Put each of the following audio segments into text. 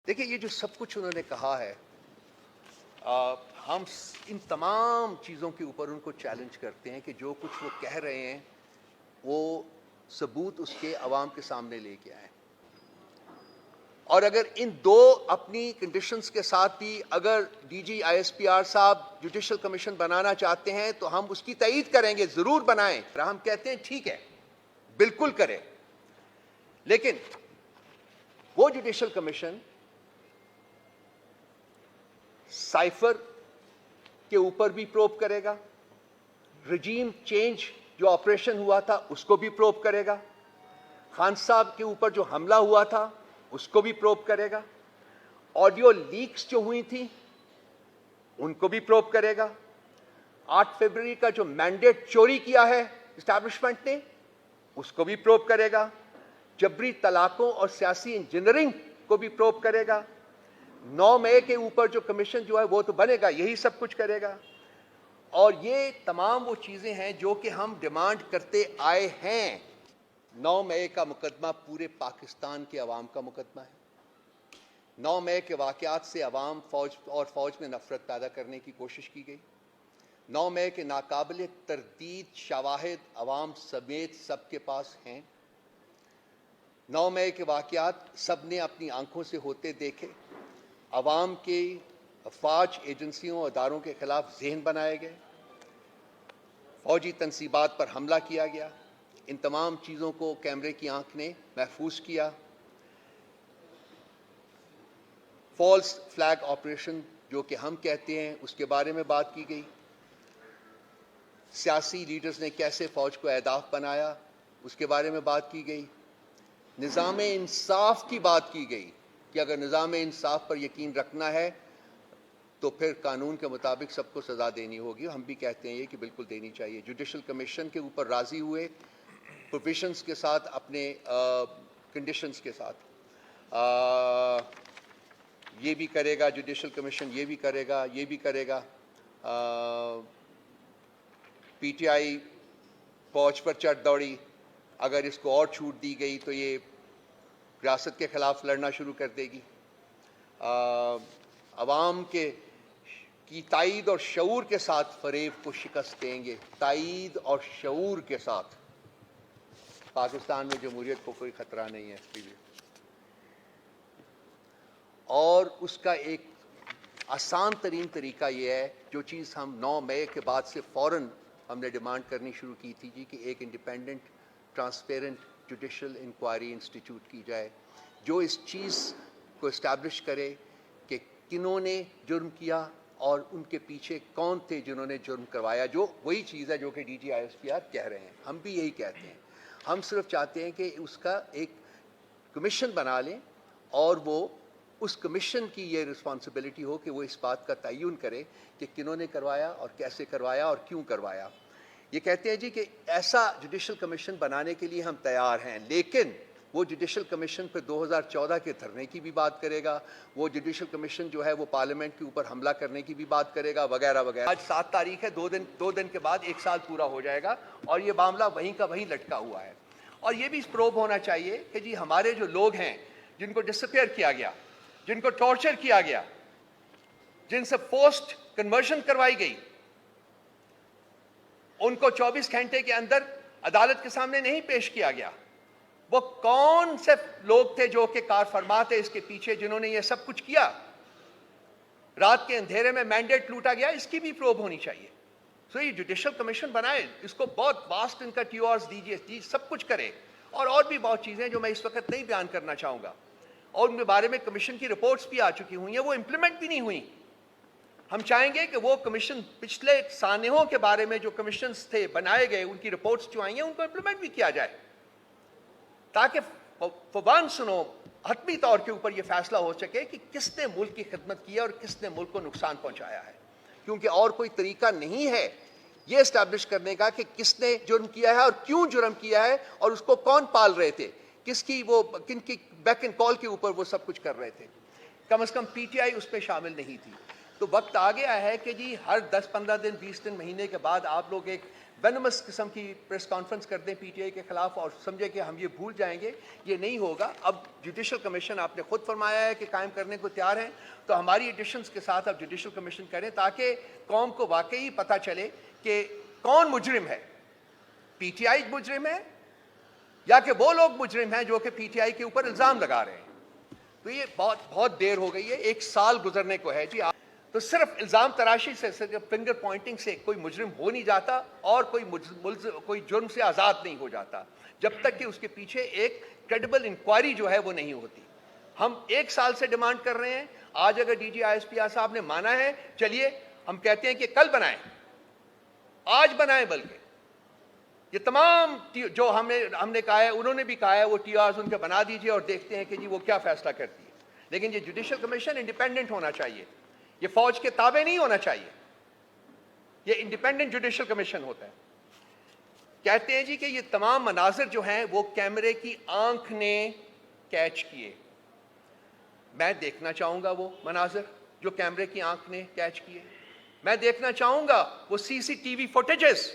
دیکھیں یہ جو سب کچھ انہوں نے کہا ہے ہم ان تمام چیزوں کے اوپر ان کو چیلنج کرتے ہیں کہ جو کچھ وہ کہہ رہے ہیں وہ ثبوت اس کے عوام کے سامنے لے کے آئیں، اور اگر ان دو اپنی کنڈیشنز کے ساتھ بھی اگر D G I S P R صاحب جوڈیشل کمیشن بنانا چاہتے ہیں تو ہم اس کی تائید کریں گے، ضرور بنائیں۔ ہم کہتے ہیں ٹھیک ہے، بالکل کریں، لیکن وہ جوڈیشل کمیشن سائفر کے اوپر بھی پروب کرے گا، رجیم چینج جو آپریشن ہوا تھا اس کو بھی پروب کرے گا، خان صاحب کے اوپر جو حملہ ہوا تھا اس کو بھی پروب کرے گا، آڈیو لیکس جو ہوئی تھی ان کو بھی پروب کرے گا، 8 فروری کا جو مینڈیٹ چوری کیا ہے اسٹیبلشمنٹ نے اس کو بھی پروب کرے گا، جبری طلاقوں اور سیاسی انجینئرنگ کو بھی پروب کرے گا، 9 مئی کے اوپر جو کمیشن جو ہے وہ تو بنے گا، یہی سب کچھ کرے گا۔ اور یہ تمام وہ چیزیں ہیں جو کہ ہم ڈیمانڈ کرتے آئے ہیں۔ 9 مئی کا مقدمہ پورے پاکستان کے عوام کا مقدمہ ہے۔ 9 مئی کے واقعات سے عوام فوج میں نفرت پیدا کرنے کی کوشش کی گئی۔ 9 مئی کے ناقابل تردید شواہد عوام سمیت سب کے پاس ہیں۔ 9 مئی کے واقعات سب نے اپنی آنکھوں سے ہوتے دیکھے۔ عوام کی افواج، ایجنسیوں اور اداروں کے خلاف ذہن بنائے گئے، فوجی تنصیبات پر حملہ کیا گیا، ان تمام چیزوں کو کیمرے کی آنکھ نے محفوظ کیا۔ فالس فلیگ آپریشن جو کہ ہم کہتے ہیں اس کے بارے میں بات کی گئی، سیاسی لیڈرز نے کیسے فوج کو اہداف بنایا اس کے بارے میں بات کی گئی، نظام انصاف کی بات کی گئی کہ اگر نظام انصاف پر یقین رکھنا ہے تو پھر قانون کے مطابق سب کو سزا دینی ہوگی، ہم بھی کہتے ہیں یہ کہ بالکل دینی چاہیے۔ جوڈیشل کمیشن کے اوپر راضی ہوئے، پروویژنز کے ساتھ، اپنے کنڈیشنز کے ساتھ، یہ بھی کرے گا جوڈیشل کمیشن، یہ بھی کرے گا، یہ بھی کرے گا۔ پی ٹی آئی فوج پر چڑھ دوڑی، اگر اس کو اور چھوٹ دی گئی تو یہ ریاست کے خلاف لڑنا شروع کر دے گی۔ عوام کی تائید اور شعور کے ساتھ فریب کو شکست دیں گے، تائید اور شعور کے ساتھ۔ پاکستان میں جمہوریت کو کوئی خطرہ نہیں ہے اس کے لیے، اور اس کا ایک آسان ترین طریقہ یہ ہے، جو چیز ہم 9 مئی کے بعد سے فوراً ہم نے ڈیمانڈ کرنی شروع کی تھی جی، کہ ایک independent transparent judicial inquiry institute کی جائے جو اس چیز کو اسٹیبلش کرے کہ کنہوں نے جرم کیا اور ان کے پیچھے کون تھے جنہوں نے جرم کروایا، جو وہی چیز ہے جو کہ D G I S P R کہہ رہے ہیں، ہم بھی یہی کہتے ہیں۔ ہم صرف چاہتے ہیں کہ اس کا ایک کمیشن بنا لیں اور وہ اس کمیشن کی یہ رسپانسبلٹی ہو کہ وہ اس بات کا تعین کرے کہ کنہوں نے کروایا اور کیسے کروایا اور کیوں کروایا۔ یہ کہتے ہیں جی کہ ایسا جوڈیشل کمیشن بنانے کے لیے ہم تیار ہیں، لیکن وہ جوڈیشل کمیشن پہ 2014 کے دھرنے کی بھی بات کرے گا، وہ جوڈیشل کمیشن جو ہے وہ پارلیمنٹ کے اوپر حملہ کرنے کی بھی بات کرے گا، وغیرہ وغیرہ۔ آج 7 تاریخ ہے، 2 دن کے بعد 1 سال پورا ہو جائے گا اور یہ معاملہ وہیں کا وہیں لٹکا ہوا ہے۔ اور یہ بھی پروب ہونا چاہیے کہ جی ہمارے جو لوگ ہیں جن کو ڈسپیئر کیا گیا، جن کو ٹارچر کیا گیا، جن سے پوسٹ کنورژن کروائی گئی، ان کو 24 گھنٹے کے اندر عدالت کے سامنے نہیں پیش کیا گیا۔ وہ کون سے لوگ تھے جو کہ کار فرما تھے اس کے پیچھے جنہوں نے یہ سب کچھ کیا؟ رات کے اندھیرے میں مینڈیٹ لوٹا گیا، اس کی بھی پروب ہونی چاہیے۔ سو یہ جوڈیشل کمیشن بنائے، اس کو بہت واسٹ ان کا ٹی آرز دیجیے، جی سب کچھ کرے، اور بھی بہت چیزیں جو میں اس وقت نہیں بیان کرنا چاہوں گا، اور ان کے بارے میں کمیشن کی رپورٹس بھی آ چکی ہوئی ہیں، وہ امپلیمنٹ بھی نہیں ہوئی۔ ہم چاہیں گے کہ وہ کمیشن پچھلے سانحوں کے بارے میں جو کمیشنز تھے بنائے گئے، ان کی رپورٹس جو آئی ہیں ان کو امپلیمنٹ بھی کیا جائے، تاکہ فوان سنو حتمی طور کے اوپر یہ فیصلہ ہو سکے کہ کس نے ملک کی خدمت کی ہے اور کس نے ملک کو نقصان پہنچایا ہے، کیونکہ اور کوئی طریقہ نہیں ہے یہ اسٹیبلش کرنے کا کہ کس نے جرم کیا ہے اور کیوں جرم کیا ہے اور اس کو کون پال رہے تھے، کن کی بیک اینڈ کال کے اوپر وہ سب کچھ کر رہے تھے۔ کم از کم پی ٹی آئی اس پہ شامل نہیں تھی۔ تو وقت آ گیا ہے کہ جی ہر 10-15 دن 20 دن مہینے کے بعد آپ لوگ ایک وینمس قسم کی پریس کانفرنس کر دیں پی ٹی آئی کے خلاف اور سمجھے کہ ہم یہ بھول جائیں گے، یہ نہیں ہوگا. اب جوڈیشل کمیشن آپ نے خود فرمایا ہے کہ قائم کرنے کو تیار ہیں، تو ہماری ایڈیشنز کے ساتھ آپ جوڈیشل کمیشن کریں تاکہ قوم کو واقعی پتہ چلے کہ کون مجرم ہے. پی ٹی آئی مجرم ہے یا کہ وہ لوگ مجرم ہیں جو کہ پی ٹی آئی کے اوپر الزام لگا رہے ہیں. تو یہ بہت دیر ہو گئی ہے، 1 سال گزرنے کو ہے جی. تو صرف الزام تراشی سے، صرف فنگر پوائنٹنگ سے کوئی مجرم ہو نہیں جاتا اور کوئی جرم سے آزاد نہیں ہو جاتا جب تک کہ اس کے پیچھے ایک کریڈیبل انکوائری جو ہے وہ نہیں ہوتی. ہم 1 سال سے ڈیمانڈ کر رہے ہیں. آج اگر D G I S P R صاحب نے مانا ہے، چلیے ہم کہتے ہیں کہ کل بنائیں، آج بنائیں. بلکہ یہ تمام جو ہم نے کہا ہے، انہوں نے بھی کہا ہے، وہ ٹی آرز ان کے بنا دیجئے اور دیکھتے ہیں کہ جی وہ کیا فیصلہ کرتی ہے. لیکن یہ جوڈیشل کمیشن انڈیپینڈنٹ ہونا چاہیے، یہ فوج کے تابع نہیں ہونا چاہیے. یہ انڈیپینڈنٹ جوڈیشل کمیشن ہوتا ہے. کہتے ہیں جی کہ یہ تمام مناظر جو ہیں وہ کیمرے کی آنکھ نے کیچ کیے. میں دیکھنا چاہوں گا وہ مناظر جو کیمرے کی آنکھ نے کیچ کیے. میں دیکھنا چاہوں گا وہ سی سی ٹی وی فوٹیجز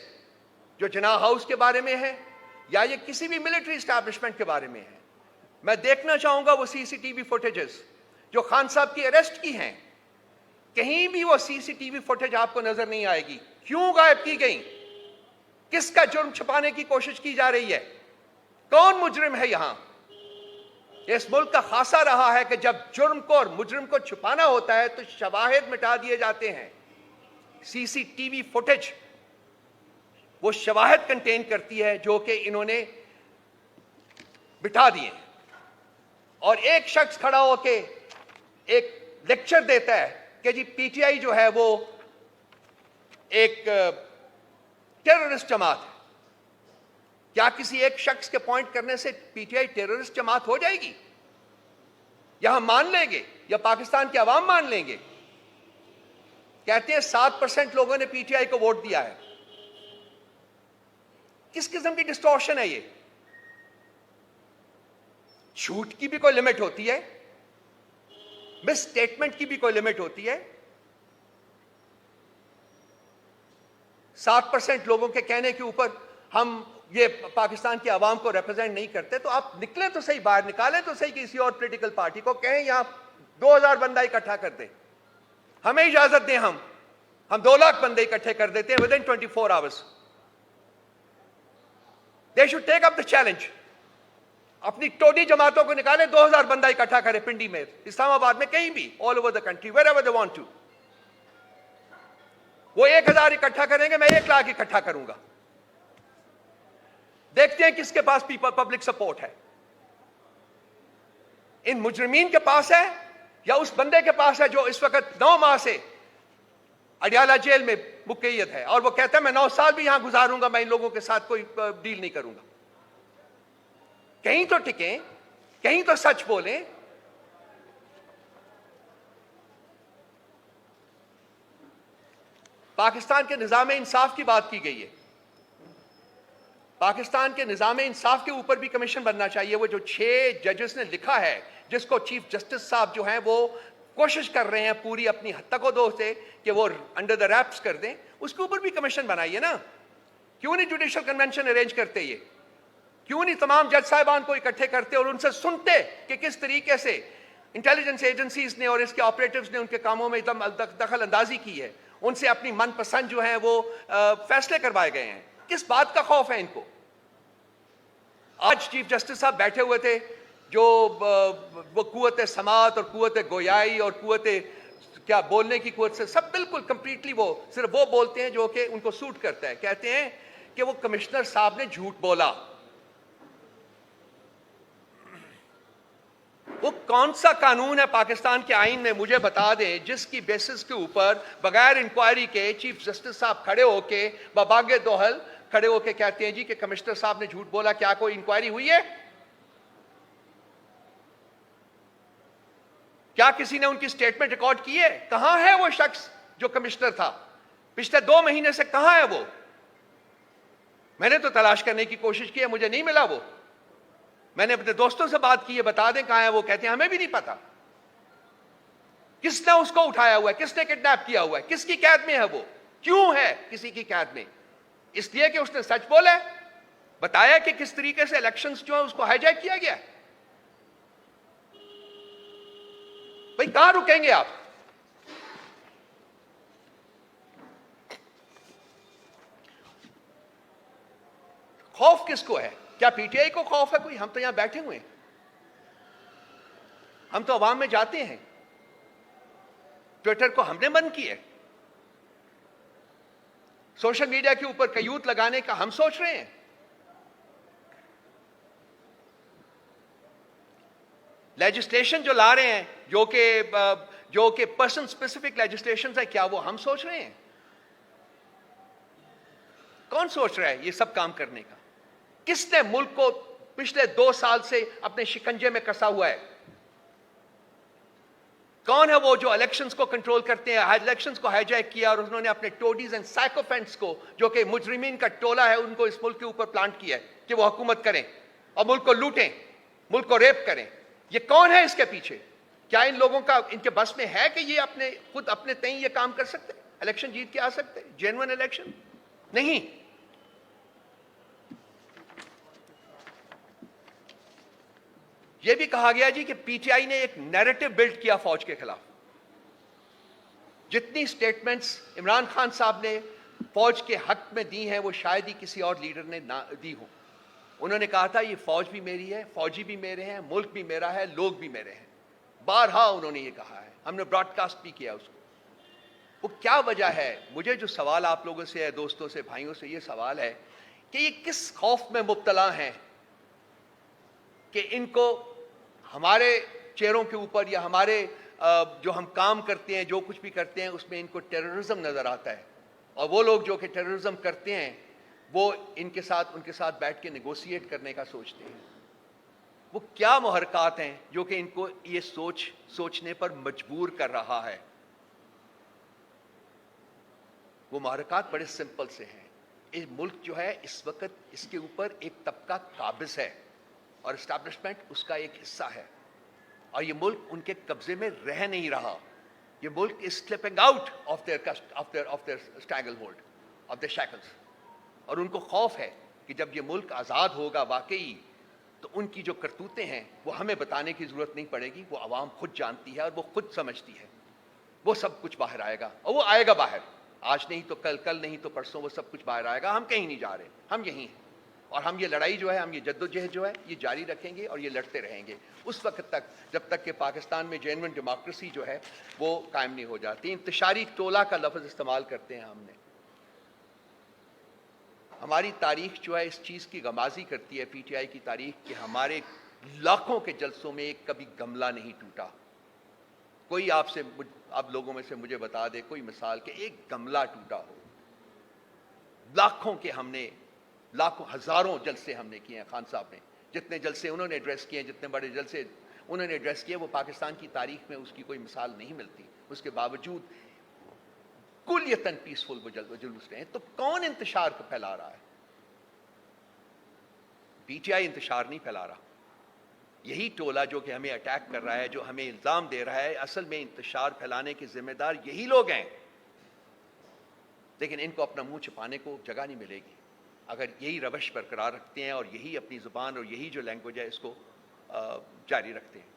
جو جناح ہاؤس کے بارے میں ہے یا یہ کسی بھی ملٹری اسٹیبلشمنٹ کے بارے میں ہے. میں دیکھنا چاہوں گا وہ سی سی ٹی وی فوٹیجز جو خان صاحب کی اریسٹ کی ہیں. کہیں بھی وہ سی سی ٹی وی فوٹیج آپ کو نظر نہیں آئے گی. کیوں غائب کی گئی؟ کس کا جرم چھپانے کی کوشش کی جا رہی ہے؟ کون مجرم ہے یہاں؟ اس ملک کا خاصہ رہا ہے کہ جب جرم کو اور مجرم کو چھپانا ہوتا ہے تو شواہد مٹا دیے جاتے ہیں. سی سی ٹی وی فوٹیج وہ شواہد کنٹین کرتی ہے جو کہ انہوں نے بٹھا دیے. اور ایک شخص کھڑا ہو کے ایک لیکچر دیتا ہے کہ جی پی ٹی آئی جو ہے وہ ایک ٹیررسٹ جماعت ہے. کیا کسی ایک شخص کے پوائنٹ کرنے سے پی ٹی آئی ٹیررسٹ جماعت ہو جائے گی؟ یا ہم مان لیں گے یا پاکستان کے عوام مان لیں گے؟ کہتے ہیں 7% لوگوں نے پی ٹی آئی کو ووٹ دیا ہے. کس قسم کی ڈسٹورشن ہے یہ؟ جھوٹ کی بھی کوئی لمٹ ہوتی ہے، مس اسٹیٹمنٹ کی بھی کوئی لمٹ ہوتی ہے. 7% لوگوں کے کہنے کے اوپر ہم یہ پاکستان کے عوام کو ریپرزینٹ نہیں کرتے. تو آپ نکلیں تو صحیح، باہر نکالیں تو صحیح کسی اور پولیٹیکل پارٹی کو، کہیں یہاں 2000 بندہ اکٹھا کر دیں، ہمیں اجازت دیں، ہم 2 لاکھ بندے اکٹھے کر دیتے ہیں within 24 hours. They should take up the challenge. اپنی ٹوڈی جماعتوں کو نکالیں، 2000 بندہ اکٹھا کرے پنڈی میں، اسلام آباد میں، کہیں بھی، all over the country, wherever they want to. وہ 1000 اکٹھا کریں گے، میں 1 لاکھ اکٹھا کروں گا. دیکھتے ہیں کس کے پاس پبلک سپورٹ ہے. ان مجرمین کے پاس ہے یا اس بندے کے پاس ہے جو اس وقت 9 ماہ سے اڈیالہ جیل میں مقید ہے اور وہ کہتا ہے میں 9 سال بھی یہاں گزاروں گا، میں ان لوگوں کے ساتھ کوئی ڈیل نہیں کروں گا. کہیں تو ٹکیں، کہیں تو سچ بولیں. پاکستان کے نظام انصاف کی بات کی گئی ہے. پاکستان کے نظام انصاف کے اوپر بھی کمیشن بننا چاہیے. وہ جو 6 ججز نے لکھا ہے، جس کو چیف جسٹس صاحب جو ہیں وہ کوشش کر رہے ہیں پوری اپنی حد تک و دو سے کہ وہ انڈر دا ریپس کر دیں، اس کے اوپر بھی کمیشن بنائیے نا. کیوں نہیں جوڈیشل کنونشن ارینج کرتے؟ یہ کیوں نہیں تمام جج صاحبان کو اکٹھے کرتے اور ان سے سنتے کہ کس طریقے سے انٹیلیجنس ایجنسیز نے اور اس کے آپریٹوز نے ان کے کاموں میں دخل اندازی کی ہے، ان سے اپنی من پسند جو ہیں وہ فیصلے کروائے گئے ہیں. کس بات کا خوف ہے ان کو؟ آج چیف جسٹس صاحب بیٹھے ہوئے تھے جو وہ قوت سماعت اور قوت گویائی اور قوت کیا بولنے کی قوت سے سب بالکل کمپلیٹلی وہ صرف وہ بولتے ہیں جو کہ ان کو سوٹ کرتا ہے. کہتے ہیں کہ وہ کمشنر صاحب نے جھوٹ بولا. وہ کون سا قانون ہے پاکستان کے آئین میں مجھے بتا دیں جس کی بیسس کے اوپر بغیر انکوائری کے چیف جسٹس صاحب کھڑے ہو کے بباغ دوحل کھڑے ہو کے کہتے ہیں جی کہ کمشنر صاحب نے جھوٹ بولا؟ کیا کوئی انکوائری ہوئی ہے؟ کیا کسی نے ان کی سٹیٹمنٹ ریکارڈ کی ہے؟ کہاں ہے وہ شخص جو کمشنر تھا؟ پچھلے 2 مہینے سے کہاں ہے وہ؟ میں نے تو تلاش کرنے کی کوشش کی ہے، مجھے نہیں ملا وہ. میں نے اپنے دوستوں سے بات کی ہے، بتا دیں کہاں ہے وہ. کہتے ہیں ہمیں بھی نہیں پتا. کس نے اس کو اٹھایا ہوا ہے؟ کس نے کڈنیپ کیا ہوا ہے؟ کس کی قید میں ہے وہ؟ کیوں ہے کسی کی قید میں؟ اس لیے کہ اس نے سچ بولا ہے, بتایا کہ کس طریقے سے الیکشنز جو ہے اس کو ہائی جیک کیا گیا ہے. بھئی کہاں رکیں گے آپ؟ خوف کس کو ہے؟ کیا پی ٹی آئی کو خوف ہے کوئی؟ ہم تو یہاں بیٹھے ہوئے ہیں, ہم تو عوام میں جاتے ہیں. ٹویٹر کو ہم نے بند کیا ہے, سوشل میڈیا کے اوپر قیود لگانے کا ہم سوچ رہے ہیں. لیجسلیشن جو لا رہے ہیں جو کہ پرسن اسپیسیفک لیجسلیشن ہے, کیا وہ ہم سوچ رہے ہیں؟ کون سوچ رہا ہے یہ سب کام کرنے کا؟ کس نے ملک کو پچھلے 2 سال سے اپنے شکنجے میں کسا ہوا ہے؟ کون ہے وہ جو الیکشنز کو کنٹرول کرتے ہیں؟ الیکشنز کو ہائی جیک کیا اور انہوں نے اپنے ٹوڈیز اینڈ سائیکوفینٹس کو, جو کہ مجرمین کا ٹولہ ہے, ان کو اس ملک کے اوپر پلانٹ کیا ہے کہ وہ حکومت کریں اور ملک کو لوٹیں, ملک کو ریپ کریں. یہ کون ہے اس کے پیچھے؟ کیا ان لوگوں کا ان کے بس میں ہے کہ یہ خود اپنے تئیں یہ کام کر سکتے, الیکشن جیت کے آ سکتے, جینوئن الیکشن؟ نہیں. یہ بھی کہا گیا جی کہ پی ٹی آئی نے ایک نیریٹو بلڈ کیا فوج کے خلاف. جتنی سٹیٹمنٹس عمران خان صاحب نے فوج کے حق میں دی ہیں وہ شاید ہی کسی اور لیڈر نے نہ دی ہوں. انہوں نے کہا تھا یہ فوج بھی میری ہے, فوجی بھی میرے ہیں, ملک بھی میرا ہے, لوگ بھی میرے ہیں. بارہا انہوں نے یہ کہا ہے, ہم نے براڈ کاسٹ بھی کیا اس کو. وہ کیا وجہ ہے؟ مجھے جو سوال آپ لوگوں سے, دوستوں سے, بھائیوں سے یہ سوال ہے کہ یہ کس خوف میں مبتلا ہیں کہ ان کو ہمارے چہروں کے اوپر یا ہمارے جو ہم کام کرتے ہیں, جو کچھ بھی کرتے ہیں, اس میں ان کو ٹیررزم نظر آتا ہے, اور وہ لوگ جو کہ ٹیررزم کرتے ہیں وہ ان کے ساتھ بیٹھ کے نیگوشیٹ کرنے کا سوچتے ہیں. وہ کیا محرکات ہیں جو کہ ان کو یہ سوچنے پر مجبور کر رہا ہے؟ وہ محرکات بڑے سمپل سے ہیں. یہ ملک جو ہے اس وقت اس کے اوپر ایک طبقہ قابض ہے اور اسٹیبلشمنٹ اس کا ایک حصہ ہے, اور یہ ملک ان کے قبضے میں رہ نہیں رہا. یہ ملک is slipping out of their stranglehold of their shackles. اور ان کو خوف ہے کہ جب یہ ملک آزاد ہوگا واقعی تو ان کی جو کرتوتیں ہیں وہ ہمیں بتانے کی ضرورت نہیں پڑے گی, وہ عوام خود جانتی ہے اور وہ خود سمجھتی ہے. وہ سب کچھ باہر آئے گا, اور وہ آئے گا باہر, آج نہیں تو کل نہیں تو پرسوں وہ سب کچھ باہر آئے گا. ہم کہیں نہیں جا رہے, ہم یہیں ہیں, اور ہم یہ لڑائی جو ہے, ہم یہ جدوجہد جو ہے یہ جاری رکھیں گے اور یہ لڑتے رہیں گے اس وقت تک جب تک کہ پاکستان میں جینوئن ڈیموکریسی جو ہے وہ قائم نہیں ہو جاتی. انتشاری ٹولہ کا لفظ استعمال کرتے ہیں ہم نے. ہماری تاریخ جو ہے اس چیز کی غمازی کرتی ہے, پی ٹی آئی کی تاریخ, کہ ہمارے لاکھوں کے جلسوں میں ایک کبھی گملہ نہیں ٹوٹا. کوئی آپ لوگوں میں سے مجھے بتا دے کوئی مثال کہ ایک گملہ ٹوٹا ہو. لاکھوں کے ہم نے ہزاروں جلسے ہم نے کیے ہیں. خان صاحب نے جتنے جلسے انہوں نے ایڈریس کیے, جتنے بڑے جلسے انہوں نے ایڈریس کیے, وہ پاکستان کی تاریخ میں اس کی کوئی مثال نہیں ملتی. اس کے باوجود کلیتاً پیسفل وہ جلوس رہے ہیں. تو کون انتشار کو پھیلا رہا ہے؟ پی ٹی آئی انتشار نہیں پھیلا رہا. یہی ٹولہ جو کہ ہمیں اٹیک کر رہا ہے, جو ہمیں الزام دے رہا ہے, اصل میں انتشار پھیلانے کے ذمہ دار یہی لوگ ہیں. لیکن ان کو اپنا منہ چھپانے کو جگہ نہیں ملے گی اگر یہی روش برقرار رکھتے ہیں اور یہی اپنی زبان اور یہی جو لینگویج ہے اس کو جاری رکھتے ہیں.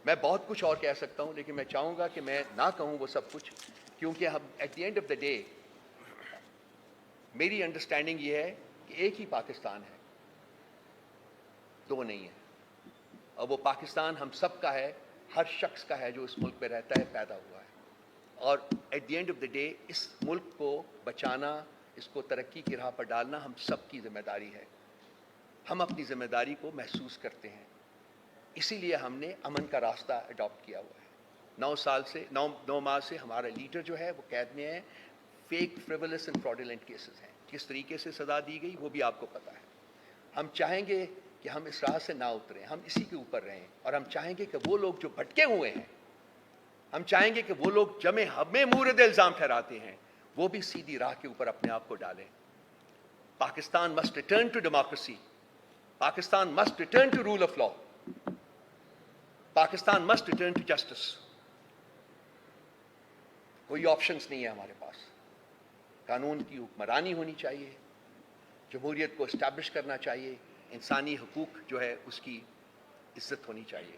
میں بہت کچھ اور کہہ سکتا ہوں, لیکن میں چاہوں گا کہ میں نہ کہوں وہ سب کچھ, کیونکہ ہم at the end of the day میری انڈرسٹینڈنگ یہ ہے کہ ایک ہی پاکستان ہے, دو نہیں ہے. اور وہ پاکستان ہم سب کا ہے, ہر شخص کا ہے جو اس ملک میں رہتا ہے, پیدا ہوا ہے. اور at the end of the day اس ملک کو بچانا, اس کو ترقی کی راہ پر ڈالنا ہم سب کی ذمہ داری ہے. ہم اپنی ذمہ داری کو محسوس کرتے ہیں, اسی لیے ہم نے امن کا راستہ اڈاپٹ کیا ہوا ہے. 9 ماہ سے ہمارا لیڈر جو ہے وہ قید میں ہے. فیک, فریولس اینڈ فراڈولنٹ کیسز ہیں. کس طریقے سے سزا دی گئی وہ بھی آپ کو پتہ ہے. ہم چاہیں گے کہ ہم اس راہ سے نہ اتریں, ہم اسی کے اوپر رہیں, اور ہم چاہیں گے کہ وہ لوگ جو بھٹکے ہوئے ہیں, ہم چاہیں گے کہ وہ لوگ ہمیں مورد الزام ٹھہراتے ہیں, وہ بھی سیدھی راہ کے اوپر اپنے آپ کو ڈالیں. Pakistan must return to democracy. Pakistan must return to rule of law. Pakistan must return to justice. کوئی آپشنز نہیں ہے ہمارے پاس. قانون کی حکمرانی ہونی چاہیے, جمہوریت کو اسٹیبلش کرنا چاہیے, انسانی حقوق جو ہے اس کی عزت ہونی چاہیے.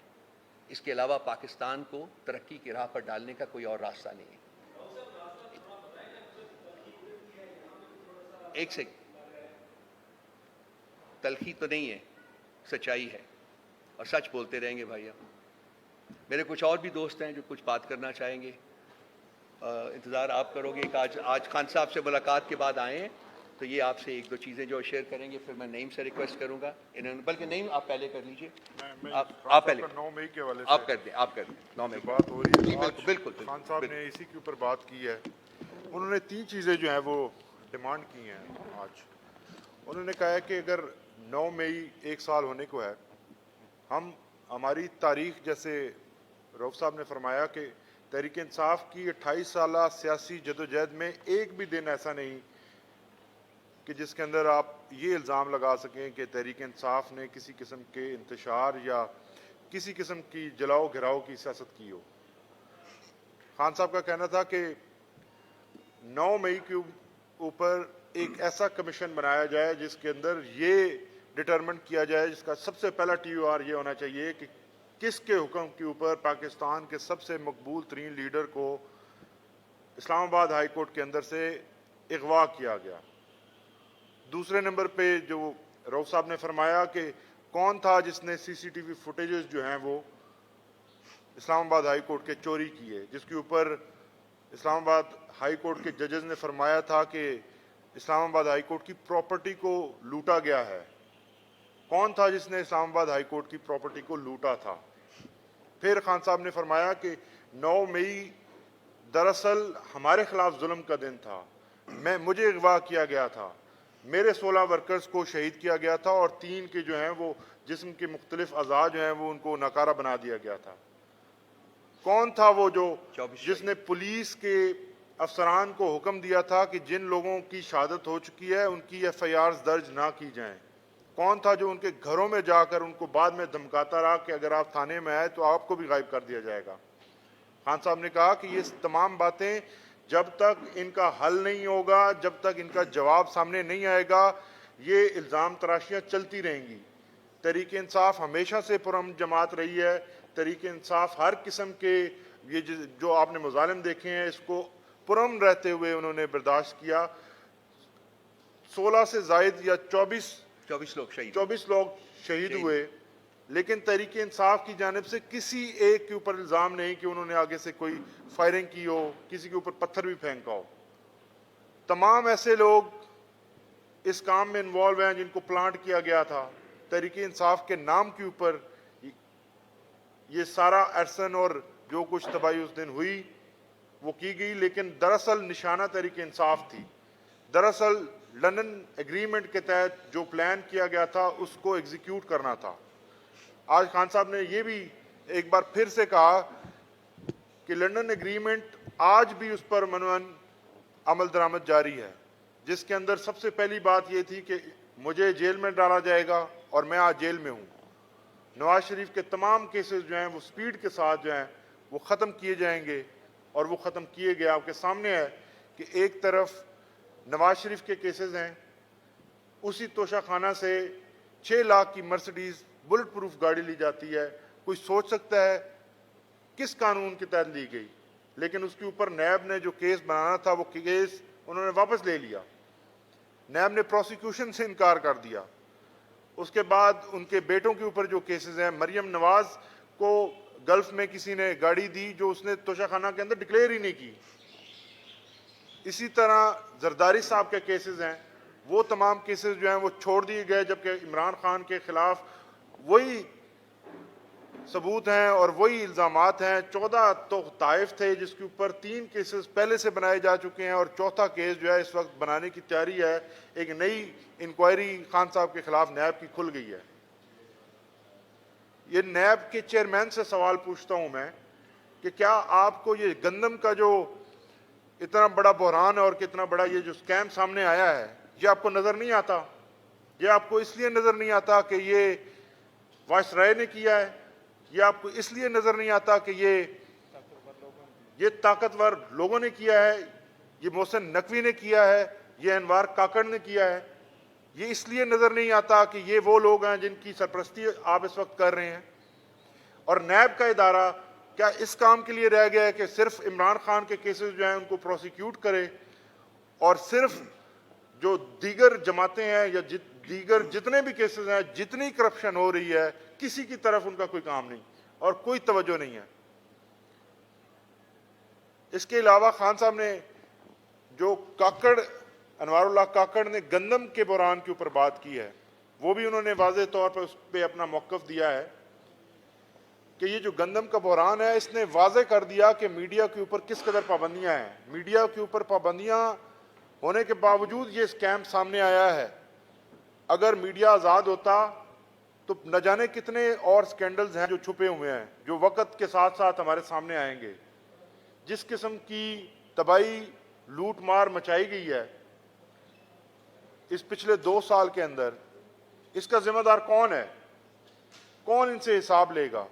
اس کے علاوہ پاکستان کو ترقی کی راہ پر ڈالنے کا کوئی اور راستہ نہیں ہے. ایک سے تلخی تو نہیں ہے, سچائی ہے, اور سچ بولتے رہیں گے بھائی. میرے کچھ اور بھی دوست ہیں جو کچھ بات کرنا چاہیں گے. انتظار آپ کرو گے کہ آج خان صاحب سے ملاقات کے بعد آئے ہیں تو یہ آپ سے ایک دو چیزیں جو شیئر کریں گے. پھر میں نعیم سے ریکویسٹ کروں گا, بلکہ نعیم آپ پہلے کر لیجئے. آپ پہلے 9 مئی کے حوالے آپ کر دیں 9 مئی بات ہو رہی ہے. بالکل. خان صاحب نے اسی کے اوپر بات کی ہے. انہوں نے 3 چیزیں جو ہیں وہ ڈیمانڈ کی ہیں. آج انہوں نے کہا ہے کہ اگر 9 مئی 1 سال ہونے کو ہے, ہماری تاریخ, جیسے رؤف صاحب نے فرمایا کہ تحریک انصاف کی 28 سالہ سیاسی جدوجہد میں ایک بھی دن ایسا نہیں کہ جس کے اندر آپ یہ الزام لگا سکیں کہ تحریک انصاف نے کسی قسم کے انتشار یا کسی قسم کی جلاؤ گھراؤ کی سیاست کی ہو. خان صاحب کا کہنا تھا کہ 9 مئی کے اوپر ایک ایسا کمیشن بنایا جائے جس کے اندر یہ ڈٹرمنٹ کیا جائے, جس کا سب سے پہلا TOR یہ ہونا چاہیے کہ کس کے حکم کے اوپر پاکستان کے سب سے مقبول ترین لیڈر کو اسلام آباد ہائی کورٹ کے اندر سے اغوا کیا گیا. دوسرے نمبر پہ جو رؤف صاحب نے فرمایا کہ کون تھا جس نے CCTV فوٹیجز جو ہیں وہ اسلام آباد ہائی کورٹ کے چوری کیے, جس کے اوپر اسلام آباد ہائی کورٹ کے ججز نے فرمایا تھا کہ اسلام آباد ہائی کورٹ کی پراپرٹی کو لوٹا گیا ہے. کون تھا جس نے اسلام آباد ہائی کورٹ کی پراپرٹی کو لوٹا تھا؟ پھر خان صاحب نے فرمایا کہ 9 مئی دراصل ہمارے خلاف ظلم کا دن تھا. مجھے اغوا کیا گیا تھا, میرے 16 ورکرز کو شہید کیا گیا تھا, اور 3 کے جو ہیں وہ جسم کے مختلف اعضاء جو ہیں وہ ان کو ناکارہ بنا دیا گیا تھا. کون تھا وہ جس نے پولیس کے افسران کو حکم دیا تھا کہ جن لوگوں کی شہادت ہو چکی ہے ان کی FIRs درج نہ کی جائیں؟ کون تھا جو ان کے گھروں میں جا کر ان کو بعد میں دھمکاتا رہا کہ اگر آپ تھانے میں آئے تو آپ کو بھی غائب کر دیا جائے گا؟ خان صاحب نے کہا کہ یہ تمام باتیں جب تک ان کا حل نہیں ہوگا, جب تک ان کا جواب سامنے نہیں آئے گا, یہ الزام تراشیاں چلتی رہیں گی. تحریک انصاف ہمیشہ سے پرامن جماعت رہی ہے. تحریک انصاف ہر قسم کے یہ جو آپ نے مظالم دیکھے ہیں اس کو پرامن رہتے ہوئے انہوں نے برداشت کیا. 16 سے زائد یا 24 لوگ شہید ہوئے, لیکن تحریک انصاف کی جانب سے کسی ایک کے اوپر الزام نہیں کہ انہوں نے آگے سے کوئی فائرنگ کی ہو, کسی کے اوپر پتھر بھی پھینکا ہو. تمام ایسے لوگ اس کام میں انوالو ہیں جن کو پلانٹ کیا گیا تھا. تحریک انصاف کے نام کے اوپر یہ سارا ارسن اور جو کچھ تباہی اس دن ہوئی وہ کی گئی, لیکن دراصل نشانہ تحریک انصاف تھی. دراصل لندن ایگریمنٹ کے تحت جو پلان کیا گیا تھا اس کو ایگزیکیوٹ کرنا تھا. آج خان صاحب نے یہ بھی ایک بار پھر سے کہا کہ لندن ایگریمنٹ آج بھی اس پر منون عمل درآمد جاری ہے, جس کے اندر سب سے پہلی بات یہ تھی کہ مجھے جیل میں ڈالا جائے گا اور میں آج جیل میں ہوں. نواز شریف کے تمام کیسز جو ہیں وہ سپیڈ کے ساتھ جو ہیں وہ ختم کیے جائیں گے, اور وہ ختم کیے گئے. آپ کے سامنے ہے کہ ایک طرف نواز شریف کے کیسز ہیں, اسی توشہ خانہ سے 6 لاکھ کی مرسڈیز بلٹ پروف گاڑی لی جاتی ہے. کوئی سوچ سکتا ہے کس قانون کے تحت لی گئی؟ لیکن اس کے اوپر نیب نے جو کیس بنانا تھا وہ کیس انہوں نے واپس لے لیا. نیب نے پروسیکیوشن سے انکار کر دیا. اس کے بعد ان کے بیٹوں کے اوپر جو کیسز ہیں, مریم نواز کو گلف میں کسی نے گاڑی دی جو اس نے توشہ خانہ کے اندر ڈکلیئر ہی نہیں کی. اسی طرح زرداری صاحب کے کیسز ہیں, وہ تمام کیسز جو ہیں وہ چھوڑ دیے گئے, جبکہ عمران خان کے خلاف وہی ثبوت ہیں اور وہی الزامات ہیں. 14 تو طائف تھے جس کے اوپر 3 کیسز پہلے سے بنائے جا چکے ہیں, اور چوتھا کیس جو ہے اس وقت بنانے کی تیاری ہے. ایک نئی انکوائری خان صاحب کے خلاف نیب کی کھل گئی ہے. یہ نیب کے چیئرمین سے سوال پوچھتا ہوں میں کہ کیا آپ کو یہ گندم کا جو اتنا بڑا بحران ہے اور کتنا بڑا یہ جو سکیم سامنے آیا ہے, یہ آپ کو نظر نہیں آتا؟ یہ آپ کو اس لیے نظر نہیں آتا کہ یہ وائس رائے نے کیا ہے؟ یہ آپ کو اس لیے نظر نہیں آتا کہ یہ طاقتور لوگوں نے کیا ہے, یہ محسن نقوی نے کیا ہے, یہ انوار کاکڑ نے کیا ہے؟ یہ اس لیے نظر نہیں آتا کہ یہ وہ لوگ ہیں جن کی سرپرستی آپ اس وقت کر رہے ہیں. اور نیب کا ادارہ کیا اس کام کے لیے رہ گیا ہے کہ صرف عمران خان کے کیسز جو ہیں ان کو پروسیکیوٹ کرے, اور صرف جو دیگر جماعتیں ہیں یا دیگر جتنے بھی کیسز ہیں, جتنی کرپشن ہو رہی ہے, کسی کی طرف ان کا کوئی کام نہیں اور کوئی توجہ نہیں ہے. اس کے علاوہ خان صاحب نے جو کاکڑ, انوار اللہ کاکڑ نے گندم کے بحران کے اوپر بات کی ہے, وہ بھی انہوں نے واضح طور پر اس پہ اپنا موقف دیا ہے کہ یہ جو گندم کا بحران ہے اس نے واضح کر دیا کہ میڈیا کے اوپر کس قدر پابندیاں ہیں. میڈیا کے اوپر پابندیاں ہونے کے باوجود یہ اسکیم سامنے آیا ہے. اگر میڈیا آزاد ہوتا تو نہ جانے کتنے اور سکینڈلز ہیں جو چھپے ہوئے ہیں, جو وقت کے ساتھ ساتھ ہمارے سامنے آئیں گے. جس قسم کی تباہی لوٹ مار مچائی گئی ہے اس پچھلے 2 سال کے اندر, اس کا ذمہ دار کون ہے؟ کون ان سے حساب لے گا؟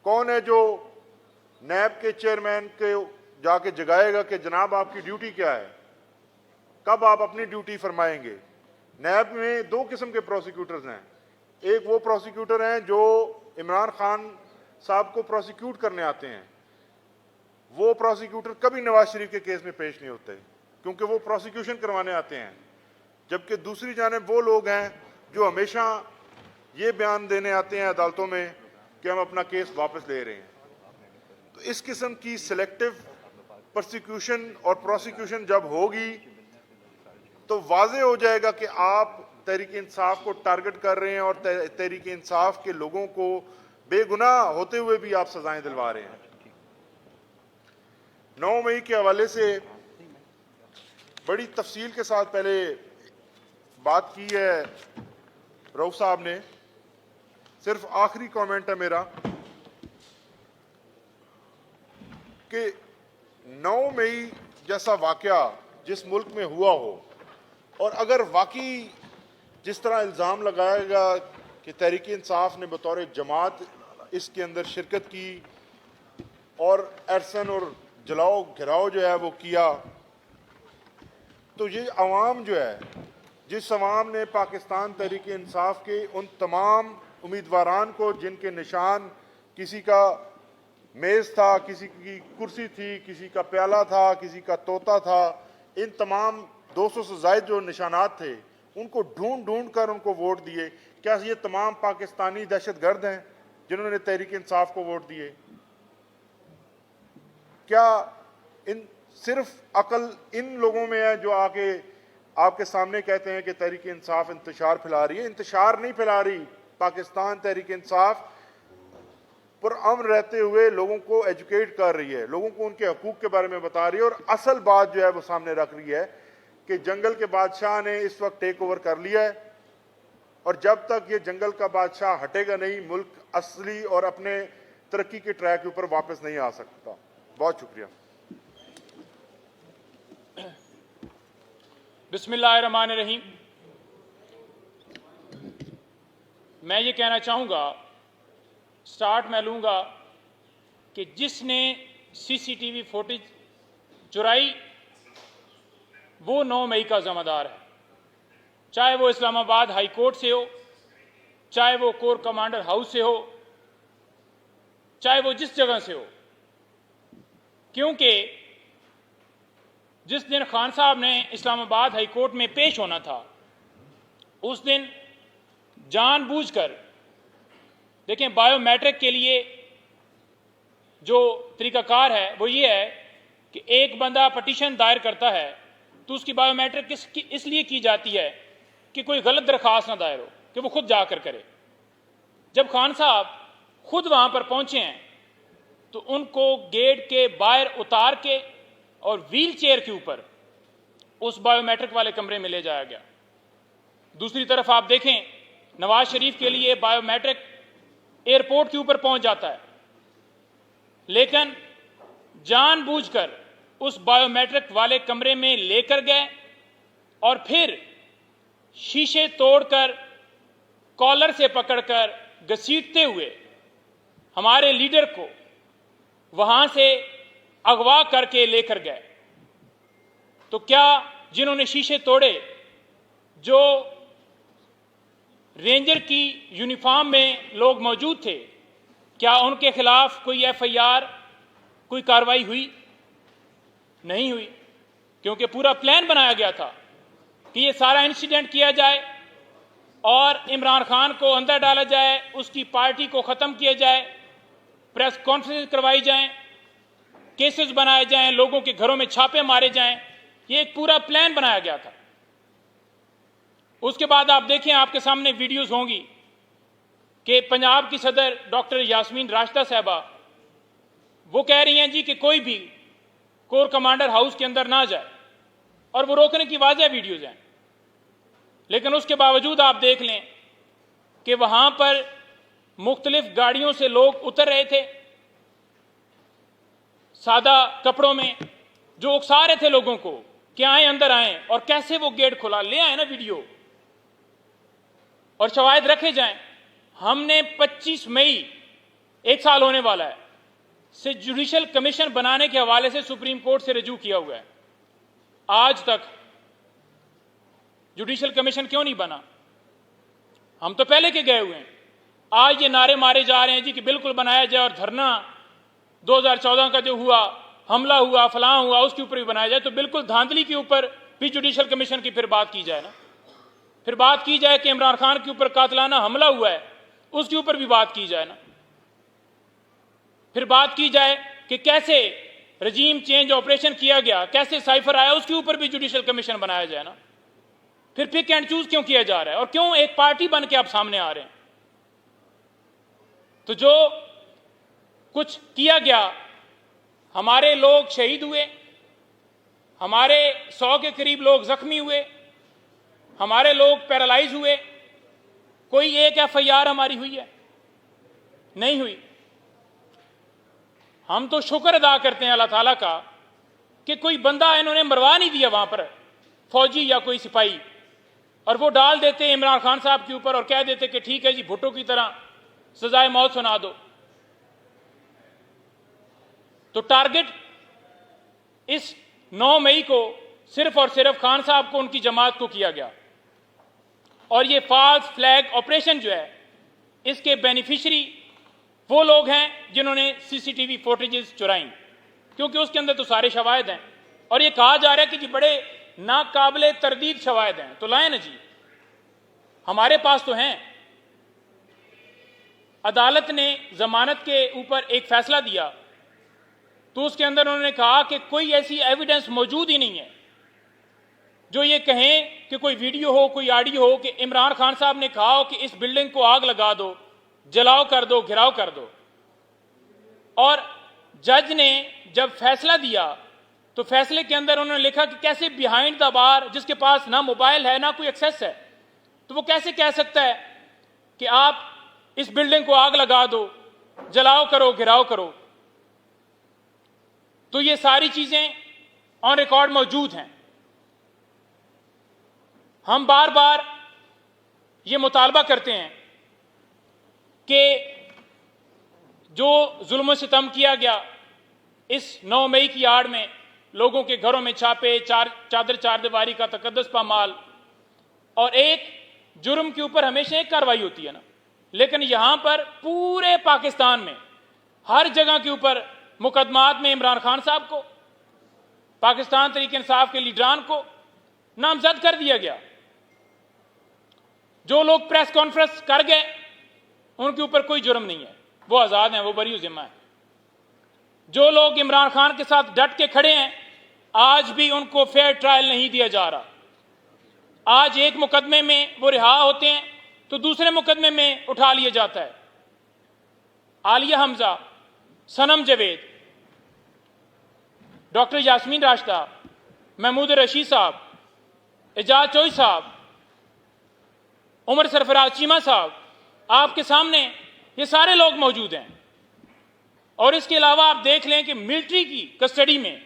کون ہے جو نیب کے چیئرمین کے جا کے جگائے گا کہ جناب آپ کی ڈیوٹی کیا ہے, کب آپ اپنی ڈیوٹی فرمائیں گے؟ نیب میں 2 قسم کے پروسیکیوٹرز ہیں. ایک وہ پروسیکیوٹر ہیں جو عمران خان صاحب کو پروسیکیوٹ کرنے آتے ہیں. وہ پروسیکیوٹر کبھی نواز شریف کے کیس میں پیش نہیں ہوتے کیونکہ وہ پروسیکیوشن کروانے آتے ہیں. جبکہ دوسری جانب وہ لوگ ہیں جو ہمیشہ یہ بیان دینے آتے ہیں عدالتوں میں کہ ہم اپنا کیس واپس لے رہے ہیں. تو اس قسم کی سلیکٹو پرسیکیوشن اور پروسیکیوشن جب ہوگی تو واضح ہو جائے گا کہ آپ تحریک انصاف کو ٹارگٹ کر رہے ہیں اور تحریک انصاف کے لوگوں کو بے گناہ ہوتے ہوئے بھی آپ سزائیں دلوا رہے ہیں. 9 مئی کے حوالے سے بڑی تفصیل کے ساتھ پہلے بات کی ہے رؤف صاحب نے. صرف آخری کامنٹ ہے میرا کہ 9 مئی جیسا واقعہ جس ملک میں ہوا ہو, اور اگر واقعی جس طرح الزام لگایا گا کہ تحریک انصاف نے بطور جماعت اس کے اندر شرکت کی اور ایرسن اور جلاؤ گھراؤ جو ہے وہ کیا, تو یہ عوام جو ہے, جس عوام نے پاکستان تحریک انصاف کے ان تمام امیدواران کو جن کے نشان کسی کا میز تھا, کسی کی کرسی تھی, کسی کا پیالہ تھا, کسی کا طوطا تھا, ان تمام 200 سے زائد جو نشانات تھے ان کو ڈھونڈ ڈھونڈ کر ان کو ووٹ دیے. کیا یہ تمام پاکستانی دہشت گرد ہیں جنہوں نے تحریک انصاف کو ووٹ دیے؟ کیا ان صرف عقل ان لوگوں میں ہے جو آ کے آپ کے سامنے کہتے ہیں کہ تحریک انصاف انتشار پھیلا رہی ہے؟ انتشار نہیں پھیلا رہی. پاکستان تحریک انصاف پر امن رہتے ہوئے لوگوں کو ایجوکیٹ کر رہی ہے, لوگوں کو ان کے حقوق کے بارے میں بتا رہی ہے, اور اصل بات جو ہے وہ سامنے رکھ رہی ہے کہ جنگل کے بادشاہ نے اس وقت ٹیک اوور کر لیا ہے, اور جب تک یہ جنگل کا بادشاہ ہٹے گا نہیں, ملک اصلی اور اپنے ترقی کے ٹریک کے اوپر واپس نہیں آ سکتا. بہت شکریہ. بسم اللہ الرحمن الرحیم. میں یہ کہنا چاہوں گا, سٹارٹ میں لوں گا کہ جس نے CCTV فوٹیج چرائی وہ 9 مئی کا ذمہ دار ہے, چاہے وہ اسلام آباد ہائی کورٹ سے ہو, چاہے وہ کور کمانڈر ہاؤس سے ہو, چاہے وہ جس جگہ سے ہو. کیونکہ جس دن خان صاحب نے اسلام آباد ہائی کورٹ میں پیش ہونا تھا اس دن جان بوجھ کر, دیکھیں بائیو میٹرک کے لیے جو طریقہ کار ہے وہ یہ ہے کہ ایک بندہ پٹیشن دائر کرتا ہے تو اس کی بائیو میٹرک اس لیے کی جاتی ہے کہ کوئی غلط درخواست نہ دائر ہو, کہ وہ خود جا کر کرے. جب خان صاحب خود وہاں پر پہنچے ہیں تو ان کو گیٹ کے باہر اتار کے اور ویل چیئر کے اوپر اس بائیو میٹرک والے کمرے میں لے جایا گیا. دوسری طرف آپ دیکھیں نواز شریف کے لیے بائیو میٹرک ایئرپورٹ کے اوپر پہنچ جاتا ہے, لیکن جان بوجھ کر اس بائیو میٹرک والے کمرے میں لے کر گئے اور پھر شیشے توڑ کر کالر سے پکڑ کر گھسیٹتے ہوئے ہمارے لیڈر کو وہاں سے اغوا کر کے لے کر گئے. تو کیا جنہوں نے شیشے توڑے, جو رینجر کی یونیفارم میں لوگ موجود تھے، کیا ان کے خلاف کوئی ایف آئی آر، کوئی کارروائی ہوئی؟ نہیں ہوئی، کیونکہ پورا پلان بنایا گیا تھا کہ یہ سارا انسیڈنٹ کیا جائے اور عمران خان کو اندر ڈالا جائے، اس کی پارٹی کو ختم کیا جائے، پریس کانفرنس کروائی جائیں، کیسز بنائے جائیں، لوگوں کے گھروں میں چھاپے مارے جائیں. یہ ایک پورا پلان بنایا گیا تھا. اس کے بعد آپ دیکھیں، آپ کے سامنے ویڈیوز ہوں گی کہ پنجاب کی صدر ڈاکٹر یاسمین راشدہ صاحبہ وہ کہہ رہی ہیں جی کہ کوئی بھی کور کمانڈر ہاؤس کے اندر نہ جائے، اور وہ روکنے کی واضح ویڈیوز ہیں. لیکن اس کے باوجود آپ دیکھ لیں کہ وہاں پر مختلف گاڑیوں سے لوگ اتر رہے تھے سادہ کپڑوں میں، جو اکسا رہے تھے لوگوں کو کہ آئیں اندر آئیں، اور کیسے وہ گیٹ کھلا. لے آئیں نا ویڈیو اور شواہد رکھے جائیں. ہم نے 25 مئی، ایک سال ہونے والا ہے، سے جوڈیشل کمیشن بنانے کے حوالے سے سپریم کورٹ سے رجوع کیا ہوا ہے. آج تک جوڈیشل کمیشن کیوں نہیں بنا؟ ہم تو پہلے کے گئے ہوئے ہیں. آج یہ نعرے مارے جا رہے ہیں جی کہ بالکل بنایا جائے، اور دھرنا 2014 کا جو ہوا، حملہ ہوا، فلاں ہوا، اس کے اوپر بھی بنایا جائے. تو بالکل دھاندلی کے اوپر بھی جوڈیشل کمیشن کی پھر بات کی جائے نا. پھر بات کی جائے کہ عمران خان کے اوپر قاتلانہ حملہ ہوا ہے، اس کے اوپر بھی بات کی جائے نا. پھر بات کی جائے کہ کیسے رجیم چینج آپریشن کیا گیا، کیسے سائفر آیا، اس کے اوپر بھی جوڈیشل کمیشن بنایا جائے نا. پھر پک اینڈ چوز کیوں کیا جا رہا ہے، اور کیوں ایک پارٹی بن کے آپ سامنے آ رہے ہیں؟ تو جو کچھ کیا گیا، ہمارے لوگ شہید ہوئے، ہمارے 100 کے قریب لوگ زخمی ہوئے، ہمارے لوگ پیرالائز ہوئے. کوئی ایک ایف آئی آر ہماری ہوئی ہے؟ نہیں ہوئی. ہم تو شکر ادا کرتے ہیں اللہ تعالیٰ کا کہ کوئی بندہ انہوں نے مروا نہیں دیا وہاں پر، فوجی یا کوئی سپاہی، اور وہ ڈال دیتے عمران خان صاحب کے اوپر اور کہہ دیتے کہ ٹھیک ہے جی، بھٹو کی طرح سزائے موت سنا دو. تو ٹارگٹ اس 9 مئی کو صرف اور صرف خان صاحب کو، ان کی جماعت کو کیا گیا. اور یہ فالس فلیگ آپریشن جو ہے، اس کے بینیفیشری وہ لوگ ہیں جنہوں نے سی سی ٹی وی فوٹیجز چرائیں، کیونکہ اس کے اندر تو سارے شواہد ہیں. اور یہ کہا جا رہا ہے کہ جی بڑے ناقابل تردید شواہد ہیں، تو لائیں نا جی، ہمارے پاس تو ہیں. عدالت نے ضمانت کے اوپر ایک فیصلہ دیا تو اس کے اندر انہوں نے کہا کہ کوئی ایسی ایویڈنس موجود ہی نہیں ہے جو یہ کہیں کہ کوئی ویڈیو ہو، کوئی آڈیو ہو کہ عمران خان صاحب نے کہا ہو کہ اس بلڈنگ کو آگ لگا دو، جلاؤ کر دو، گھراؤ کر دو. اور جج نے جب فیصلہ دیا تو فیصلے کے اندر انہوں نے لکھا کہ کیسے بیہائنڈ دا بار، جس کے پاس نہ موبائل ہے نہ کوئی ایکسیس ہے، تو وہ کیسے کہہ سکتا ہے کہ آپ اس بلڈنگ کو آگ لگا دو، جلاؤ کرو، گھراؤ کرو. تو یہ ساری چیزیں آن ریکارڈ موجود ہیں. ہم بار بار یہ مطالبہ کرتے ہیں کہ جو ظلم و ستم کیا گیا اس 9 مئی کی آڑ میں، لوگوں کے گھروں میں چھاپے، چادر چار دیواری کا تقدس پامال، اور ایک جرم کے اوپر ہمیشہ ایک کارروائی ہوتی ہے نا، لیکن یہاں پر پورے پاکستان میں ہر جگہ کے اوپر مقدمات میں عمران خان صاحب کو، پاکستان تحریک انصاف کے لیڈران کو نامزد کر دیا گیا. جو لوگ پریس کانفرنس کر گئے ان کے اوپر کوئی جرم نہیں ہے، وہ آزاد ہیں، وہ بری ذمہ ہیں. جو لوگ عمران خان کے ساتھ ڈٹ کے کھڑے ہیں، آج بھی ان کو فیئر ٹرائل نہیں دیا جا رہا. آج ایک مقدمے میں وہ رہا ہوتے ہیں تو دوسرے مقدمے میں اٹھا لیا جاتا ہے. عالیہ حمزہ، صنم جاوید، ڈاکٹر یاسمین راشدہ، محمود رشید صاحب، اعجاز چوئی صاحب، عمر سرفراز چیمہ صاحب، آپ کے سامنے یہ سارے لوگ موجود ہیں. اور اس کے علاوہ آپ دیکھ لیں کہ ملٹری کی کسٹڈی میں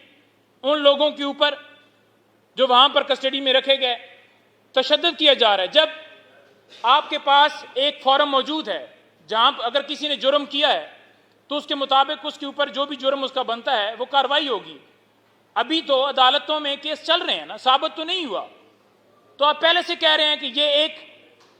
ان لوگوں کے اوپر جو وہاں پر کسٹڈی میں رکھے گئے تشدد کیا جا رہا ہے. جب آپ کے پاس ایک فارم موجود ہے جہاں اگر کسی نے جرم کیا ہے تو اس کے مطابق اس کے اوپر جو بھی جرم اس کا بنتا ہے وہ کارروائی ہوگی. ابھی تو عدالتوں میں کیس چل رہے ہیں نا، ثابت تو نہیں ہوا. تو آپ پہلے سے کہہ رہے ہیں کہ یہ ایک